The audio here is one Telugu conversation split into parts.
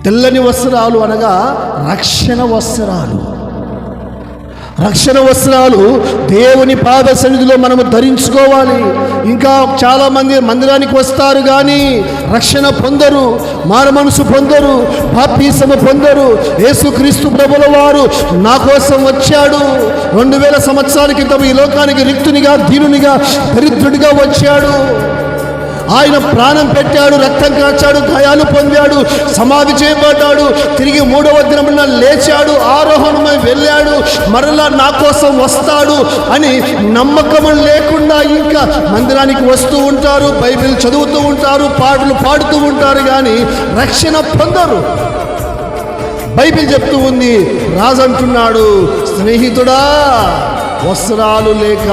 తెల్లని వస్త్రాలు అనగా రక్షణ వస్త్రాలు. రక్షణ వస్త్రాలు దేవుని పాద సన్నిధిలో మనము ధరించుకోవాలి. ఇంకా చాలామంది మందిరానికి వస్తారు కానీ రక్షణ పొందరు, మారు మనసు పొందరు, బాప్తిసము పొందరు. యేసుక్రీస్తు ప్రభుల వారు నా కోసం వచ్చాడు. 2000 సంవత్సరాల క్రితం ఈ లోకానికి రిక్తునిగా, దీనునిగా, దరిద్రుడిగా వచ్చాడు. ఆయన ప్రాణం పెట్టాడు, రక్తం కాచాడు, గాయాలు పొందాడు, సమాధి చేయబడ్డాడు, తిరిగి 3వ దినమున లేచాడు, ఆరోహణమై వెళ్ళాడు, మరలా నా కోసం వస్తాడు అని నమ్మకం లేకుండా ఇంకా మందిరానికి వస్తూ ఉంటారు, బైబిల్ చదువుతూ ఉంటారు, పాటలు పాడుతూ ఉంటారు కానీ రక్షణ పొందరు. బైబిల్ చెప్తూ ఉంది, రాజు అంటున్నాడు, స్నేహితుడా, వస్త్రాలు లేక,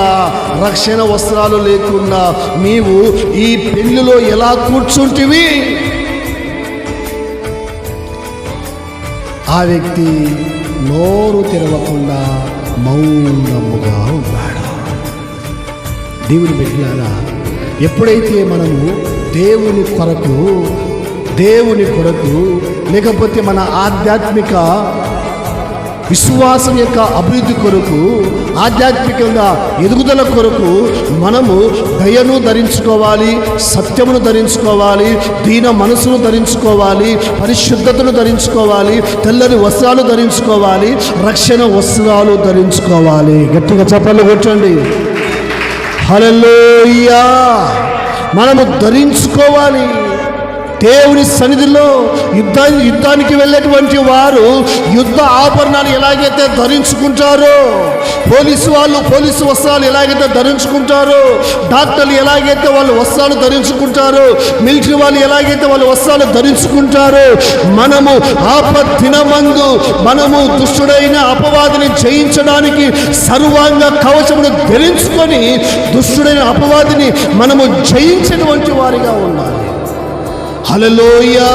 రక్షణ వస్త్రాలు లేకుండా నీవు ఈ పెళ్లిలో ఎలా కూర్చుంటివి? ఆ వ్యక్తి నోరు తెరవకుండా మౌనముగా ఉన్నాడు. దేవుని బిడ్డలారా, ఎప్పుడైతే మనము దేవుని కొరకు లేకపోతే మన ఆధ్యాత్మిక విశ్వాసం యొక్క అభివృద్ధి కొరకు, ఆధ్యాత్మికంగా ఎదుగుదల కొరకు మనము దయను ధరించుకోవాలి, సత్యమును ధరించుకోవాలి, దీన మనసును ధరించుకోవాలి, పరిశుద్ధతను ధరించుకోవాలి, తెల్లని వస్త్రాలు ధరించుకోవాలి, రక్షణ వస్త్రాలు ధరించుకోవాలి. గట్టిగా చప్పట్లు కొట్టండి. హల్లెలూయా. మనము ధరించుకోవాలి. దేవుని సన్నిధిలో యుద్ధానికి వెళ్ళేటువంటి వారు యుద్ధ ఆభరణాలు ఎలాగైతే ధరించుకుంటారో, పోలీసు వస్త్రాలు ఎలాగైతే ధరించుకుంటారో, డాక్టర్లు ఎలాగైతే వాళ్ళు వస్త్రాలు ధరించుకుంటారో, మిలిటరీ వాళ్ళు ఎలాగైతే వాళ్ళు వస్త్రాలు ధరించుకుంటారో, మనము ఆపద్దినమందు మనము దుష్టుడైన అపవాదిని జయించడానికి సర్వాంగ కవచమును ధరించుకొని దుష్టుడైన అపవాదిని మనము జయించినటువంటి వారిగా ఉండాలి. హల్లెలూయా.